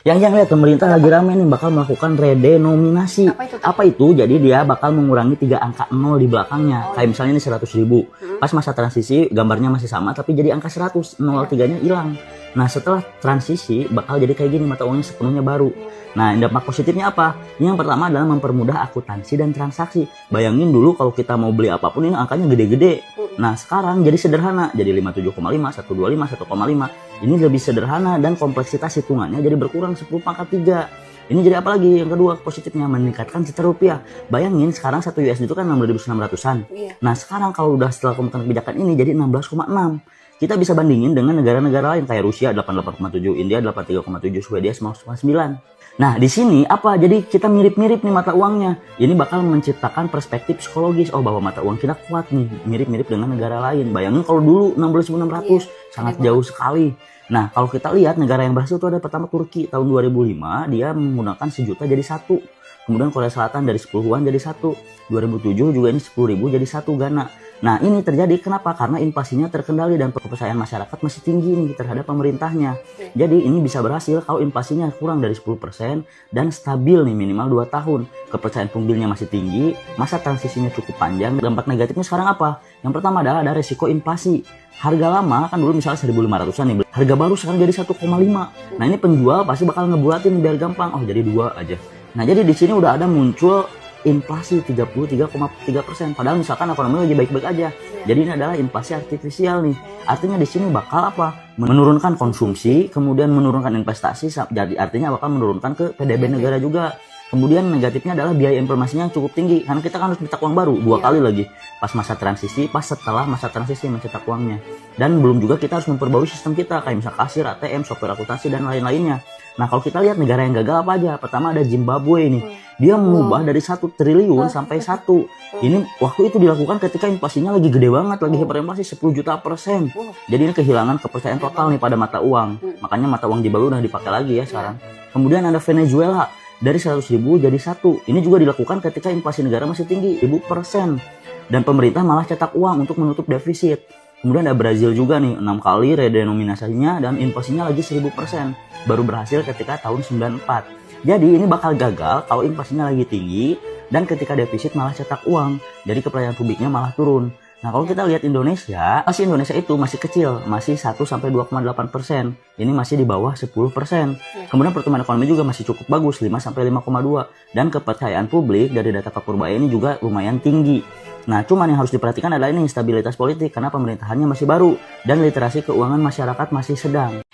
Yang lihat pemerintah lagi rame nih bakal melakukan redenominasi. Apa itu tuh? Apa itu? Jadi dia bakal mengurangi 3 angka 0 di belakangnya. Oh, Kayak misalnya ini 100.000. Pas masa transisi gambarnya masih sama tapi jadi angka 100, 03-nya hilang. Nah, setelah transisi bakal jadi kayak gini, mata uangnya sepenuhnya baru. Nah, dampak positifnya apa? Yang pertama adalah mempermudah akuntansi dan transaksi. Bayangin dulu kalau kita mau beli apapun ini angkanya gede-gede. Nah, sekarang jadi sederhana, jadi 57,5, 125, 1,5. Ini lebih sederhana dan kompleksitas hitungannya jadi berkurang 10 pangkat 3. Ini jadi apa lagi? Yang kedua positifnya meningkatkan citra rupiah. Bayangin sekarang 1 USD itu kan 6.600-an. Iya. Nah, sekarang kalau udah setelah pembentukan kebijakan ini jadi 16,6. Kita bisa bandingin dengan negara-negara lain kayak Rusia 88,7, India 83,7, Swedia 9,9. Nah, di sini apa? Jadi kita mirip-mirip nih mata uangnya. Ini bakal menciptakan perspektif psikologis bahwa mata uang kita kuat nih, mirip-mirip dengan negara lain. Bayangin kalau dulu 16.600, sangat jauh sekali. Nah, kalau kita lihat negara yang berhasil itu ada pertama Turki tahun 2005, dia menggunakan 1 juta jadi 1. Kemudian Korea Selatan dari 10 yuan jadi 1. 2007 juga ini 10.000 jadi 1 Ghana. Nah, ini terjadi kenapa? Karena inflasinya terkendali dan kepercayaan masyarakat masih tinggi nih terhadap pemerintahnya. Jadi ini bisa berhasil kalau inflasinya kurang dari 10% dan stabil nih minimal 2 tahun. Kepercayaan publiknya masih tinggi, masa transisinya cukup panjang. Dampak negatifnya sekarang apa? Yang pertama adalah ada resiko inflasi. Harga lama kan dulu misalnya 1.500-an nih, harga baru sekarang jadi 1,5. Nah, ini penjual pasti bakal ngebulatin biar gampang. Jadi 2 aja. Nah, jadi di sini udah ada muncul inflasi 33,3%. Padahal misalkan ekonomi lagi baik-baik aja. Jadi ini adalah inflasi artifisial nih. Artinya di sini bakal apa? Menurunkan konsumsi, kemudian menurunkan investasi. Jadi artinya bakal menurunkan ke PDB negara juga. Kemudian negatifnya adalah biaya informasinya yang cukup tinggi. Karena kita kan harus mencetak uang baru 2 kali lagi. Pas masa transisi, pas setelah masa transisi mencetak uangnya. Dan belum juga kita harus memperbarui sistem kita. Kayak misal kasir, ATM, software akuntansi, dan lain-lainnya. Nah, kalau kita lihat negara yang gagal apa aja? Pertama ada Zimbabwe nih. Dia mengubah dari 1 triliun sampai 1. Ini waktu itu dilakukan ketika inflasinya lagi gede banget, lagi hiperinflasi 10 juta %. Jadi ini kehilangan kepercayaan total nih pada mata uang. Makanya mata uang Zimbabwe udah dipakai lagi ya sekarang. Kemudian ada Venezuela. Dari 100.000 jadi 1. Ini juga dilakukan ketika inflasi negara masih tinggi, 1000%. Dan pemerintah malah cetak uang untuk menutup defisit. Kemudian ada Brazil juga nih, 6 kali redenominasinya dan inflasinya lagi 1000%. Baru berhasil ketika tahun 94. Jadi ini bakal gagal kalau inflasinya lagi tinggi dan ketika defisit malah cetak uang. Jadi kepercayaan publiknya malah turun. Nah, kalau kita lihat Indonesia itu masih kecil, masih 1-2,8%. Ini masih di bawah 10%. Kemudian pertumbuhan ekonomi juga masih cukup bagus, 5-5,2. Dan kepercayaan publik dari data Kapurbaya ini juga lumayan tinggi. Nah, cuman yang harus diperhatikan adalah ini stabilitas politik karena pemerintahannya masih baru dan literasi keuangan masyarakat masih sedang.